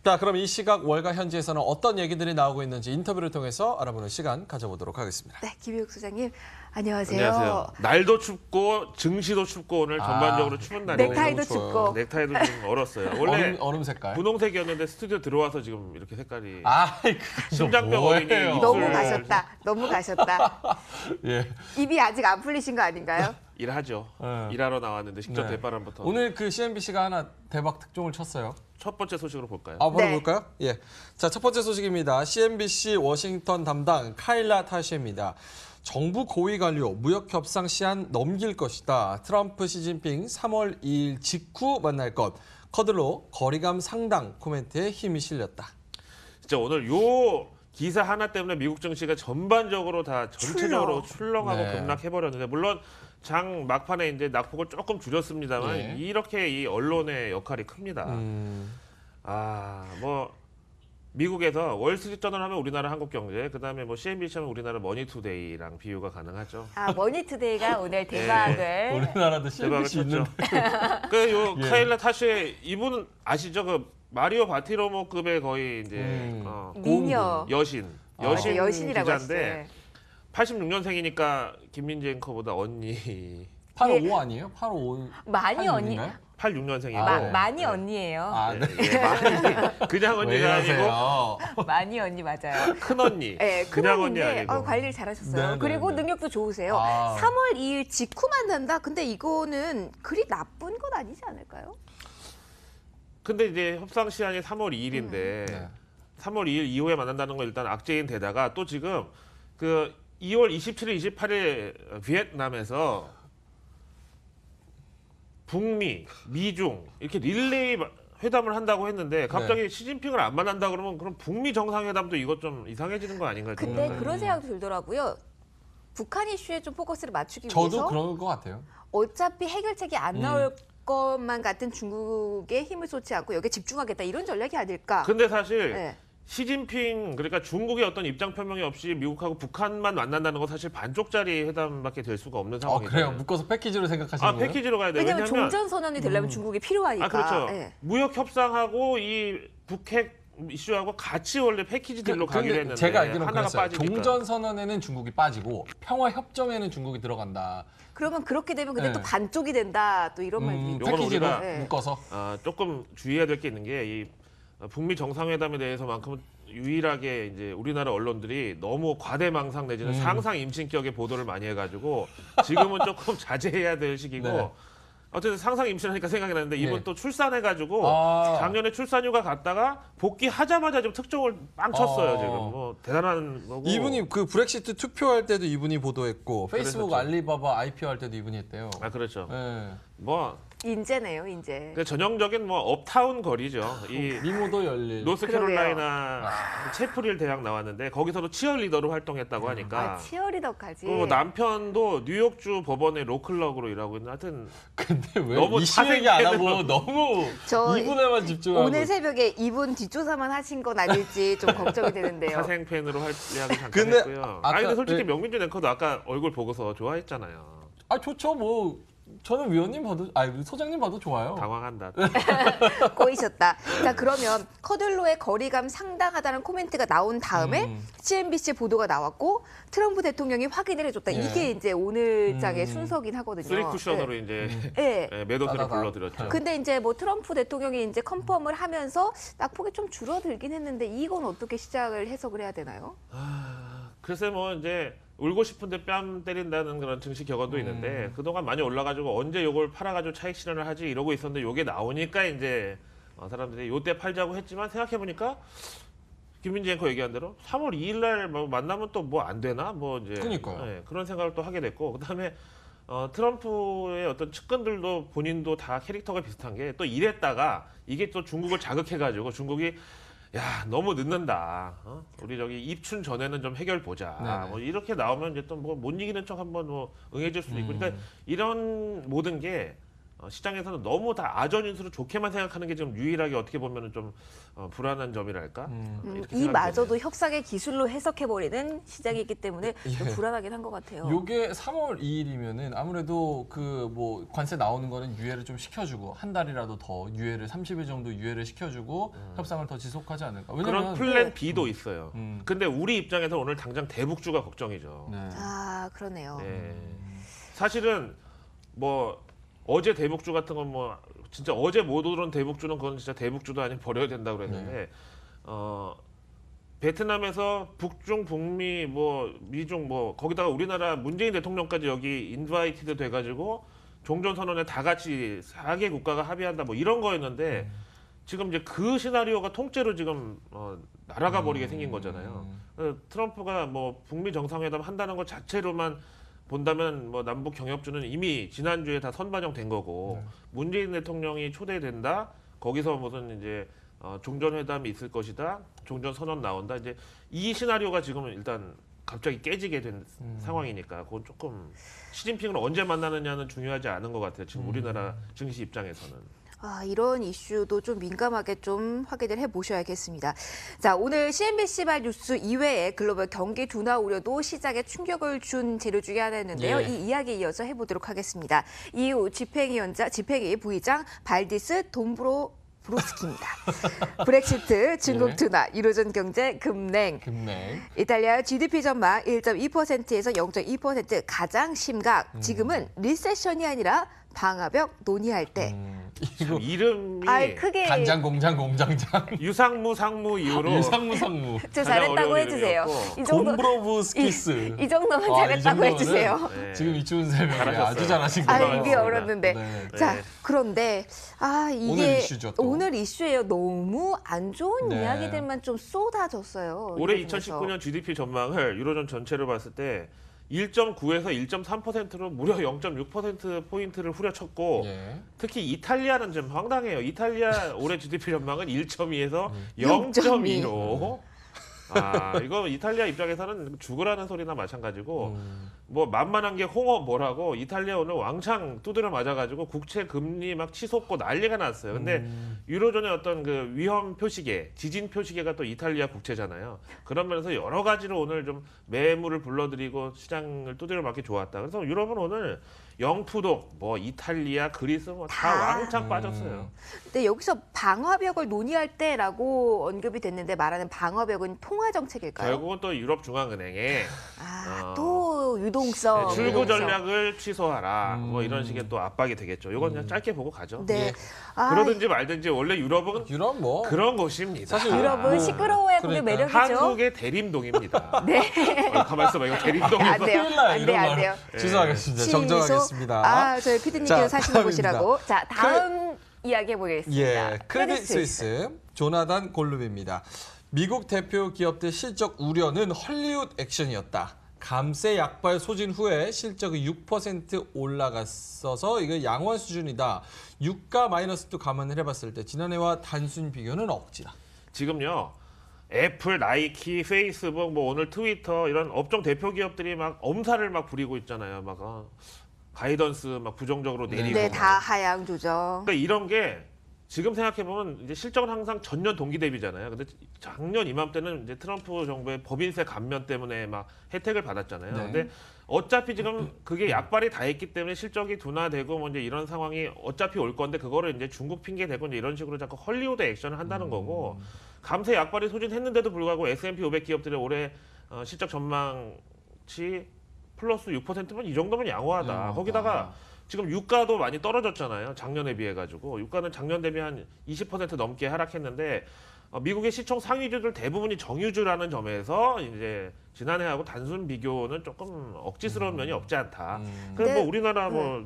자, 그럼 이 시각 월가 현지에서는 어떤 얘기들이 나오고 있는지 인터뷰를 통해서 알아보는 시간 가져보도록 하겠습니다. 네, 김희욱 소장님, 안녕하세요. 안녕하세요. 날도 춥고 증시도 춥고 오늘 전반적으로 추운 날이에요. 넥타이도 춥고. 넥타이도 좀 얼었어요. 원래 얼음 색깔. 분홍색이었는데 스튜디오 들어와서 지금 이렇게 색깔이 그거 심장병 어린이 뭐예요? 입술. 너무 가셨다. 너무 가셨다. 예. 입이 아직 안 풀리신 거 아닌가요? 일하죠. 네. 일하러 나왔는데 직접 네. 대바람부터. 오늘 그 CNBC가 하나 대박 특종을 쳤어요. 첫 번째 소식으로 볼까요? 바로 네. 볼까요? 예. 자, 첫 번째 소식입니다. CNBC 워싱턴 담당 카일라 타시입니다. 정부 고위 관료 무역 협상 시한 넘길 것이다. 트럼프 시진핑 3월 2일 직후 만날 것. 커들로 거리감 상당 코멘트에 힘이 실렸다. 진짜 오늘 요 기사 하나 때문에 미국 증시가 전반적으로 다 전체적으로 출렁하고 네. 급락해버렸는데 물론 장 막판에 이제 낙폭을 조금 줄였습니다만 네. 이렇게 이 언론의 역할이 큽니다. 뭐 미국에서 월스트리트저널 하면 우리나라 한국경제, 그다음에 뭐 CNBC 하면 우리나라 머니투데이랑 비유가 가능하죠. 머니투데이가 오늘 대박을. 우리나라도 대박을 CNBC 있는 쳤죠. 그요 예. 카일라 타시의 이분 아시죠? 그 마리오 바티로모급의 거의 이제 미녀. 여신 맞아, 여신이라고 기자인데 하시죠. 86년생이니까 김민지 앵커보다 언니 85 아니에요? 85. 많이 언니. 86년생이고 네. 많이 언니예요. 네. 그냥 왜 언니가 아니고 이러세요? 많이 언니 맞아요. 큰 언니. 네, 그냥 언니 큰언니인데 아니고. 관리를 잘하셨어요. 네, 네, 그리고 네. 능력도 좋으세요. 아. 3월 2일 직후 만난다. 근데 이거는 그리 나쁜 건 아니지 않을까요? 근데 이제 협상 시한이 3월 2일인데 네. 3월 2일 이후에 만난다는 건 일단 악재인 데다가 또 지금 그 2월 27일, 28일 비엔남에서 북미, 미중 이렇게 릴레이 회담을 한다고 했는데 갑자기 시진핑을 안 만난다 그러면 그럼 북미 정상회담도 이거 좀 이상해지는 거 아닌가? 근데 좀. 그런 생각도 들더라고요. 북한 이슈에 좀 포커스를 맞추기 저도 위해서 그런 것 같아요. 어차피 해결책이 안 나올 것만 같은 중국에 힘을 쏟지 않고 여기에 집중하겠다 이런 전략이 아닐까. 근데 사실 네. 시진핑 그러니까 중국의 어떤 입장 표명이 없이 미국하고 북한만 만난다는 건 사실 반쪽짜리 회담밖에 될 수가 없는 상황이에요. 그래요? 묶어서 패키지로 생각하시는 거예요? 패키지로 가야 돼. 왜냐하면 종전선언이 되려면 중국이 필요하니까. 그렇죠. 네. 무역 협상하고 이 북핵 이슈하고 같이 원래 패키지 딜로 가기로 했는데 제가 알기로는 하나가 그랬어요. 빠지니까. 종전선언에는 중국이 빠지고 평화협정에는 중국이 들어간다. 그러면 그렇게 되면 근데 네. 또 반쪽이 된다 또 이런 말도 있고. 요건 패키지로 우리가 네. 묶어서. 조금 주의해야 될 게 있는 게 이 북미 정상회담에 대해서만큼은 유일하게 이제 우리나라 언론들이 너무 과대망상 내지는 상상 임신격의 보도를 많이 해가지고 지금은 조금 자제해야 될 시기고 네. 어쨌든 상상 임신하니까 생각이 나는데 이분 네. 또 출산해가지고 아. 작년에 출산휴가 갔다가 복귀하자마자 좀 특종을 빵 쳤어요. 어. 지금 뭐 대단한 거고. 이분이 그 브렉시트 투표할 때도 이분이 보도했고 페이스북 그랬었죠. 알리바바 IPO 할 때도 이분이 했대요. 그렇죠. 네. 뭐 인재네요, 인재. 그 전형적인 뭐 업타운 거리죠. 이 미모도 열릴. 노스캐롤라이나 채프릴 대학 나왔는데 거기서도 치어리더로 활동했다고 하니까 치어리더까지. 그 남편도 뉴욕주 법원의 로클럭으로 일하고 있는 하여튼 근데 왜 너무 이슈 얘기 안 하고 사생팬으로- 너무 저 이분에만 집중하고. 오늘 새벽에 이분 뒷조사만 하신 건 아닐지 좀 걱정이 되는데요. 사생팬으로 할 이야기 잠깐 근데 했고요. 아까- 근데 솔직히 네. 명민준 앵커도 아까 얼굴 보고서 좋아했잖아요. 좋죠. 뭐 저는 위원님 봐도 소장님 봐도 좋아요. 당황한다. 꼬이셨다. 자, 그러면 커들로의 거리감 상당하다는 코멘트가 나온 다음에 CNBC 보도가 나왔고 트럼프 대통령이 확인을 해줬다. 예. 이게 이제 오늘 장의 순서긴 하거든요. 쓰리 쿠션으로 이제 네. 매도세를 따다다. 불러들였죠. 근데 이제 뭐 트럼프 대통령이 이제 컨펌을 하면서 낙폭이 좀 줄어들긴 했는데 이건 어떻게 시작을 해석을 해야 되나요? 글쎄 뭐 이제 울고 싶은데 뺨 때린다는 그런 증시 격언도 있는데 그동안 많이 올라가지고 언제 요걸 팔아가지고 차익 실현을 하지 이러고 있었는데 요게 나오니까 이제 사람들이 요때 팔자고 했지만 생각해보니까 김민지 앵커 얘기한 대로 3월 2일 날 만나면 또 뭐 안 되나 뭐 이제 그러니까요. 그런 생각을 또 하게 됐고 그다음에 트럼프의 어떤 측근들도 본인도 다 캐릭터가 비슷한 게 또 이랬다가 이게 또 중국을 자극해가지고 중국이 야 너무 늦는다. 우리 저기 입춘 전에는 좀 해결 보자. 네네. 뭐 이렇게 나오면 이제 또 뭐 못 이기는 척 한번 뭐 응해줄 수도 있고. 그러니까 이런 모든 게 시장에서는 너무 다 아전인수로 좋게만 생각하는 게 좀 유일하게 어떻게 보면 좀 불안한 점이랄까. 이렇게 생각이 이마저도 되네요. 협상의 기술로 해석해버리는 시장이기 때문에 좀 예. 불안하긴 한 것 같아요. 요게 3월 2일이면은 아무래도 그 뭐 관세 나오는 거는 유예를 좀 시켜주고 한 달이라도 더 유예를 30일 정도 유예를 시켜주고 협상을 더 지속하지 않을까. 그런 왜냐면 플랜 B도 있어요. 음. 근데 우리 입장에서 오늘 당장 대북주가 걱정이죠. 네. 아, 그러네요. 네. 사실은 뭐 어제 대북주 같은 건 뭐 진짜 어제 못 오른 대북주는 그건 진짜 대북주도 아니고 버려야 된다고 그랬는데 베트남에서 북중 북미 뭐 미중 뭐 거기다가 우리나라 문재인 대통령까지 여기 인바이티드 돼가지고 종전선언에 다 같이 4개 국가가 합의한다 뭐 이런 거였는데 지금 이제 그 시나리오가 통째로 지금 날아가 버리게 생긴 거잖아요. 트럼프가 뭐 북미 정상회담 한다는 것 자체로만 본다면 뭐 남북 경협주는 이미 지난주에 다 선반영된 거고 문재인 대통령이 초대된다. 거기서 무슨 이제 종전회담이 있을 것이다. 종전 선언 나온다. 이제 이 시나리오가 지금은 일단 갑자기 깨지게 된 상황이니까 그건 조금 시진핑을 언제 만나느냐는 중요하지 않은 것 같아요. 지금 우리나라 증시 입장에서는. 아, 이런 이슈도 좀 민감하게 좀 확인을 해보셔야겠습니다. 자, 오늘 CNBC발 뉴스 이외에 글로벌 경기 둔화 우려도 시장에 충격을 준 재료 중에 하나였는데요. 예. 이 이야기 이어서 해보도록 하겠습니다. 이후 집행위 부의장 발디스 돈브로브스키입니다. 브렉시트, 중국 예. 둔화, 유로존 경제 급냉. 금냉. 이탈리아 GDP 전망 1.2%에서 0.2% 가장 심각. 지금은 리세션이 아니라 방화벽 논의할 때. 이거 이름이 아, 크게 간장 공장 공장장 유상무 상무 이후로 유상무 상무 저 가장 잘했다고 어려운 해주세요. 이름이었고. 이 정도 곰브로브스키스. 이 정도면 와, 이 잘했다고 정도면은 해주세요. 네. 지금 이춘 쌤이 잘하셨어요. 아주 잘하신 아, 거예요. 입이 얼었는데. 네. 자, 네. 그런데 이게 오늘 이슈죠, 또. 오늘 이슈예요. 너무 안 좋은 네. 이야기들만 좀 쏟아졌어요. 올해 유로존에서. 2019년 GDP 전망을 유로존 전체로 봤을 때 1.9에서 1.3%로 무려 0.6%포인트를 후려쳤고 예. 특히 이탈리아는 좀 황당해요. 이탈리아 올해 GDP 전망은 1.2에서 0.2. 0.2로 이거 이탈리아 입장에서는 죽으라는 소리나 마찬가지고 뭐 만만한 게 홍어 뭐라고 이탈리아 오늘 왕창 두드려 맞아가지고 국채 금리 막 치솟고 난리가 났어요. 근데 유로존의 어떤 그 위험 표시계, 지진 표시계가 또 이탈리아 국채잖아요. 그런 면에서 여러 가지로 오늘 좀 매물을 불러들이고 시장을 두드려 맞기 좋았다. 그래서 유럽은 오늘 영푸독, 뭐 이탈리아, 그리스 뭐 다 다. 왕창 빠졌어요. 근데 여기서 방화벽을 논의할 때라고 언급이 됐는데 말하는 방화벽은 통화 정책일까요? 결국은 또 유럽 중앙은행에 또 유동성. 네, 출구 유동성. 전략을 취소하라. 뭐 이런 식의 또 압박이 되겠죠. 이건 그냥 짧게 보고 가죠. 네. 예. 그러든지 말든지 원래 유럽은 유럽 뭐 그런 곳입니다. 사실 유럽은 뭐, 시끄러워야 그게 그러니까요. 매력이죠. 한국의 대림동입니다. 네. 가만 있어봐. 이거 대림동에서 안 돼요. 큰일 나요, 안 돼, 이런 안 말. 돼요. 취소하겠습니다. 취소. 정정하겠습니다. 저희 피디님께서 자, 사시는 다음입니다. 곳이라고. 자, 다음 이야기 해보겠습니다. 예, 크레딧 스위스 조나단 골룸입니다. 미국 대표 기업들 실적 우려는 헐리우드 액션이었다. 감세 약발 소진 후에 실적이 6% 올라갔어서 이거 양호한 수준이다. 유가 마이너스도 감안을 해봤을 때 지난해와 단순 비교는 억지다. 지금요. 애플, 나이키, 페이스북, 뭐 오늘 트위터 이런 업종 대표 기업들이 막 엄살을 막 부리고 있잖아요. 막 가이던스 막 부정적으로 내리고. 네, 막. 다 하향 조정. 그러니까 이런 게 지금 생각해 보면 이제 실적은 항상 전년 동기 대비잖아요. 근데 작년 이맘때는 이제 트럼프 정부의 법인세 감면 때문에 막 혜택을 받았잖아요. 네. 근데 어차피 지금 그게 약발이 다 했기 때문에 실적이 둔화되고 뭐 이제 이런 상황이 어차피 올 건데 그거를 이제 중국 핑계 대고 이제 이런 식으로 자꾸 헐리우드 액션을 한다는 거고 감세 약발이 소진했는데도 불구하고 S&P 500 기업들의 올해 실적 전망치 플러스 6%면 이 정도면 양호하다. 거기다가 지금 유가도 많이 떨어졌잖아요. 작년에 비해 가지고 유가는 작년 대비 한 20% 넘게 하락했는데 미국의 시총 상위주들 대부분이 정유주라는 점에서 이제 지난해하고 단순 비교는 조금 억지스러운 면이 없지 않다. 그래서 뭐 네. 우리나라 뭐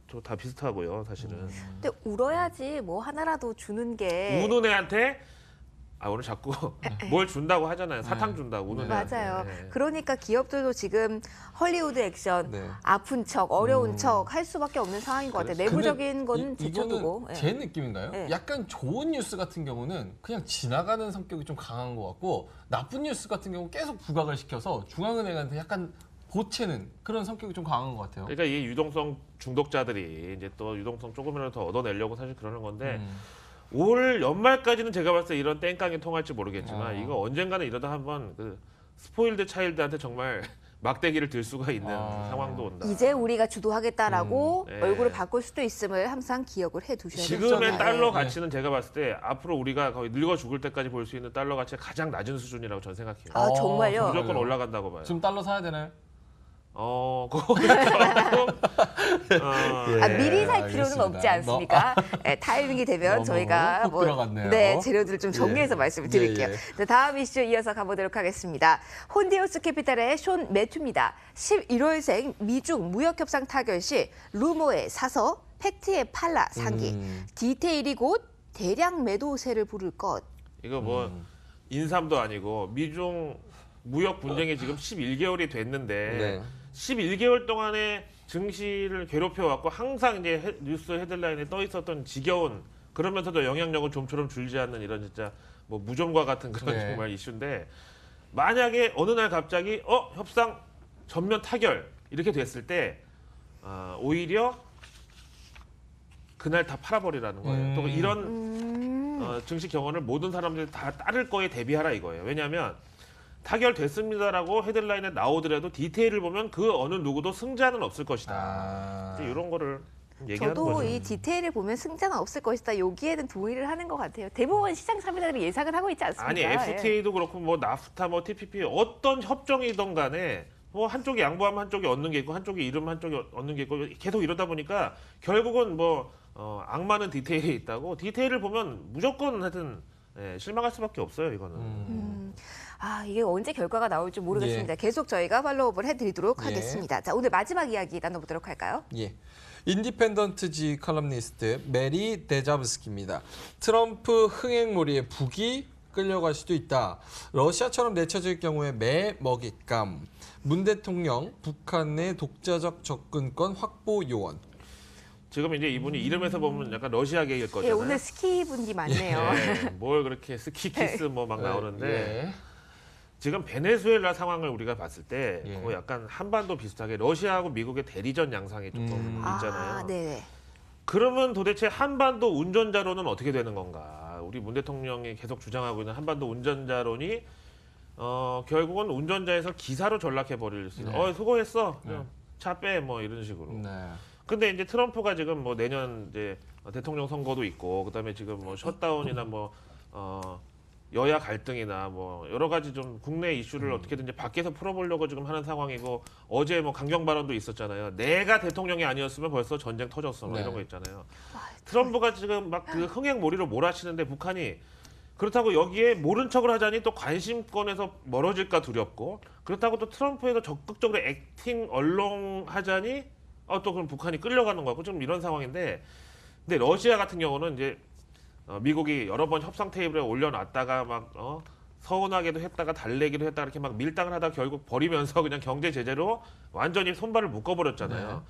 좀 다 비슷하고요, 사실은. 근데 울어야지 뭐 하나라도 주는 게. 우는 애한테 오늘 자꾸 뭘 준다고 하잖아요. 사탕 네. 준다고 우는 맞아요. 애한테. 네. 그러니까 기업들도 지금 헐리우드 액션, 네. 아픈 척, 어려운 척 할 수밖에 없는 상황인 것 같아요. 그렇죠. 내부적인 거는 이거는 제쳐두고. 예. 제 느낌인가요? 네. 약간 좋은 뉴스 같은 경우는 그냥 지나가는 성격이 좀 강한 것 같고 나쁜 뉴스 같은 경우 계속 부각을 시켜서 중앙은행한테 약간 보채는 그런 성격이 좀 강한 것 같아요. 그러니까 이 유동성 중독자들이 이제 또 유동성 조금이라도 더 얻어내려고 사실 그러는 건데 올 연말까지는 제가 봤을 때 이런 땡깡이 통할지 모르겠지만 이거 언젠가는 이러다 한번 그 스포일드 차일드한테 정말 막대기를 들 수가 있는 상황도 온다. 이제 우리가 주도하겠다라고 네. 얼굴을 바꿀 수도 있음을 항상 기억을 해두셔야 됩니다. 지금의 달러 네. 가치는 제가 봤을 때 앞으로 우리가 거의 늙어 죽을 때까지 볼 수 있는 달러 가치가 가장 낮은 수준이라고 저는 생각해요. 아, 정말요? 무조건 정말요? 올라간다고 봐요. 지금 달러 사야 되나요? 그거는 조금 예. 미리 살 필요는 알겠습니다. 없지 않습니까? 네, 타이밍이 되면 너무 저희가 훅 들어갔네요. 네, 재료들을 좀 정리해서 예. 말씀을 드릴게요. 예, 예. 네, 다음 이슈 이어서 가보도록 하겠습니다. 혼디오스 캐피탈의 숀 매튜입니다. 11월생 미중 무역협상 타결 시 루머에 사서 팩트에 팔라 상기. 디테일이 곧 대량 매도세를 부를 것. 이거 뭐 인삼도 아니고 미중 무역 분쟁이 지금 11개월이 됐는데 네. 11개월 동안에 증시를 괴롭혀 왔고 항상 이제 뉴스 헤드라인에 떠 있었던 지겨운 그러면서도 영향력은 좀처럼 줄지 않는 이런 진짜 뭐 무좀과 같은 그런 네. 정말 이슈인데 만약에 어느 날 갑자기 협상 전면 타결 이렇게 됐을 때 오히려 그날 다 팔아버리라는 거예요. 또 이런 증시 경험을 모든 사람들이 다 따를 거에 대비하라 이거예요. 왜냐하면 타결됐습니다라고 헤드라인에 나오더라도 디테일을 보면 그 어느 누구도 승자는 없을 것이다. 이제 이런 거를 얘기하는 저도 거죠. 이 디테일을 보면 승자는 없을 것이다. 여기에는 동의를 하는 것 같아요. 대부분 시장 참여자들이 예상을 하고 있지 않습니까? 아니 FTA도 그렇고 뭐 나프타 뭐 TPP 어떤 협정이든 간에 뭐 한쪽이 양보하면 한쪽이 얻는 게 있고 한쪽이 잃으면 한쪽이 얻는 게 있고 계속 이러다 보니까 결국은 뭐 악마는 디테일에 있다고 디테일을 보면 무조건 하여튼 실망할 수밖에 없어요 이거는. 이게 언제 결과가 나올지 모르겠습니다. 계속 저희가 팔로우업을 해드리도록 예. 하겠습니다. 자, 오늘 마지막 이야기 나눠보도록 할까요? 예. 인디펜던트지 칼럼니스트 메리 데자브스키입니다. 트럼프 흥행몰이에 북이 끌려갈 수도 있다. 러시아처럼 내쳐질 경우에 매 먹잇감. 문 대통령 북한 내 독자적 접근권 확보 요원. 지금 이제 이분이 이름에서 보면 약간 러시아계일 예, 거잖아요. 오늘 스키 분기 많네요. 뭘 그렇게 스키 키스 뭐 막 나오는데 예. 지금 베네수엘라 상황을 우리가 봤을 때 예. 거의 약간 한반도 비슷하게 러시아하고 미국의 대리전 양상이 조금 있잖아요. 네네. 그러면 도대체 한반도 운전자론은 어떻게 되는 건가? 우리 문 대통령이 계속 주장하고 있는 한반도 운전자론이 결국은 운전자에서 기사로 전락해 버릴 수 있는. 네. 수고했어. 차 빼 뭐 이런 식으로. 네. 근데 이제 트럼프가 지금 뭐 내년 이제 대통령 선거도 있고 그다음에 지금 뭐 셧다운이나 뭐 여야 갈등이나 뭐 여러 가지 좀 국내 이슈를 어떻게든지 밖에서 풀어보려고 지금 하는 상황이고 어제 뭐 강경 발언도 있었잖아요. 내가 대통령이 아니었으면 벌써 전쟁 터졌어. 뭐 네. 이런 거 있잖아요. 트럼프가 지금 막 그 흥행몰이로 몰아치는데 북한이 그렇다고 여기에 모른 척을 하자니 또 관심권에서 멀어질까 두렵고 그렇다고 또 트럼프에서 적극적으로 액팅 얼렁하자니 또 그럼 북한이 끌려가는 거고 좀 이런 상황인데 근데 러시아 같은 경우는 이제 미국이 여러 번 협상 테이블에 올려놨다가 막 서운하게도 했다가 달래기도 했다가 이렇게 막 밀당을 하다가 결국 버리면서 그냥 경제 제재로 완전히 손발을 묶어버렸잖아요.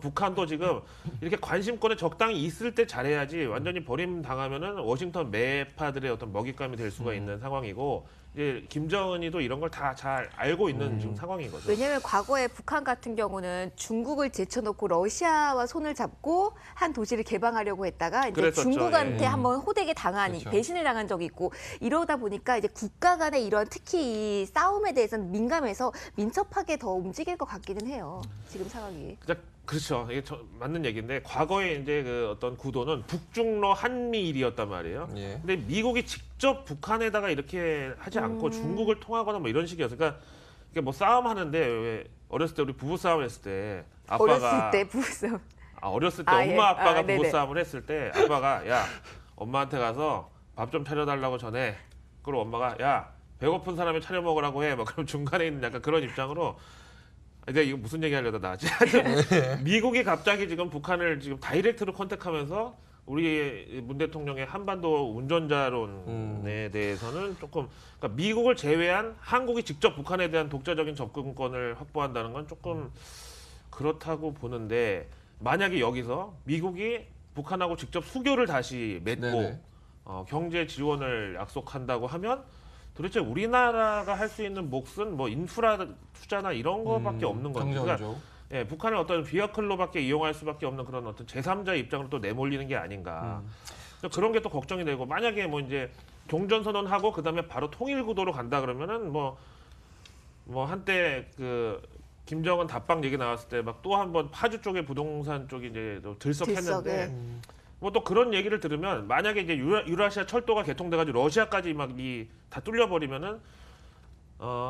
북한도 지금 이렇게 관심권에 적당히 있을 때 잘해야지 완전히 버림 당하면은 워싱턴 매파들의 어떤 먹잇감이 될 수가 있는 상황이고 이제 김정은이도 이런 걸 다 잘 알고 있는 지금 상황인 거죠. 왜냐하면 과거에 북한 같은 경우는 중국을 제쳐놓고 러시아와 손을 잡고 한 도시를 개방하려고 했다가 이제 그랬었죠. 중국한테 예. 한번 호되게 당한 그렇죠. 배신을 당한 적이 있고 이러다 보니까 이제 국가 간의 이런 특히 이 싸움에 대해서는 민감해서 민첩하게 더 움직일 것 같기는 해요. 지금 상황이. 그렇죠. 이게 맞는 얘기인데 과거에 이제 그 어떤 구도는 북중러 한미일이었단 말이에요. 예. 근데 미국이 직접 북한에다가 이렇게 하지 않고 중국을 통하거나 뭐 이런 식이었어요. 그러니까 이게 뭐 싸움 하는데 왜 어렸을 때 우리 부부 싸움 했을 때 아빠가 어렸을 때 부부싸움. 어렸을 때 아, 예. 엄마 아빠가 네네. 부부 싸움을 했을 때 아빠가 야 엄마한테 가서 밥 좀 차려달라고 전해. 그리고 엄마가 야 배고픈 사람이 차려 먹으라고 해. 막 그럼 중간에 있는 약간 그런 입장으로. 근데 이거 무슨 얘기 하려다 나왔지? 미국이 갑자기 지금 북한을 지금 다이렉트로 컨택하면서 우리 문 대통령의 한반도 운전자론에 대해서는 조금 그러니까 미국을 제외한 한국이 직접 북한에 대한 독자적인 접근권을 확보한다는 건 조금 그렇다고 보는데 만약에 여기서 미국이 북한하고 직접 수교를 다시 맺고 네네. 경제 지원을 약속한다고 하면 도대체 우리나라가 할 수 있는 몫은 뭐 인프라 투자나 이런 거밖에 없는 건지. 그러니까 경제원조. 예, 북한을 어떤 비어클로밖에 이용할 수밖에 없는 그런 어떤 제3자의 입장으로 또 내몰리는 게 아닌가. 그래서 그런 게 또 걱정이 되고 만약에 뭐 이제 종전선언하고 그다음에 바로 통일구도로 간다 그러면은 뭐 한때 그 김정은 답방 얘기 나왔을 때 막 또 한 번 파주 쪽에 부동산 쪽이 이제 또 들썩했는데 뭐 또 그런 얘기를 들으면 만약에 이제 유라시아 철도가 개통돼가지고 러시아까지 막 다 뚫려버리면은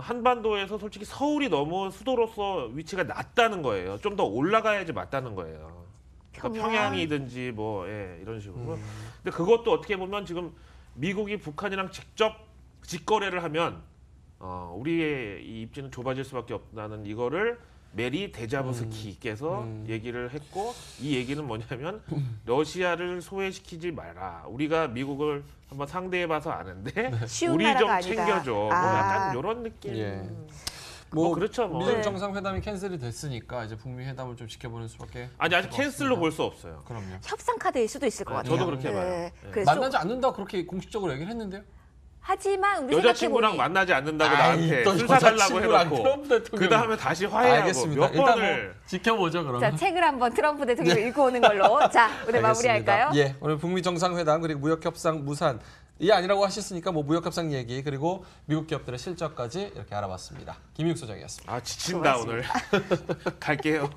한반도에서 솔직히 서울이 너무 수도로서 위치가 낮다는 거예요. 좀 더 올라가야지 맞다는 거예요. 그러니까 평양이든지 뭐 이런 식으로. 근데 그것도 어떻게 보면 지금 미국이 북한이랑 직접 직거래를 하면 우리의 이 입지는 좁아질 수밖에 없다는 이거를 메리 데자브스키께서 얘기를 했고 이 얘기는 뭐냐면 러시아를 소외시키지 마라. 우리가 미국을 한번 상대해봐서 아는데 쉬운 우리 나라가 좀 아니다. 챙겨줘. 뭐 약간 이런 느낌. 예. 뭐 그렇죠. 뭐. 미중 네. 정상회담이 캔슬이 됐으니까 이제 북미 회담을 좀 지켜보는 수밖에. 아니 아직 없을 것 캔슬로 같습니다. 볼 수 없어요. 그럼요. 협상 카드일 수도 있을 것 네, 같아요. 저도 그렇게 봐요. 네. 그래서 만나지 않는다 그렇게 공식적으로 얘기를 했는데요. 하지만 우리 여자친구랑 생각해보니 만나지 않는다고 아이, 나한테 또 술 사달라고 여자친구랑 해놓고 트럼프 대통령. 그 다음에 다시 화해하고 알겠습니다. 몇 일단 번을 뭐 지켜보죠 그러면. 자, 책을 한번 트럼프 대통령 읽고 오는 걸로. 자, 오늘 마무리할까요? 예, 오늘 북미 정상회담 그리고 무역협상 무산 이 아니라고 하셨으니까 뭐 무역협상 얘기 그리고 미국 기업들의 실적까지 이렇게 알아봤습니다. 김익 소장이었습니다. 아 지친다 오늘 갈게요.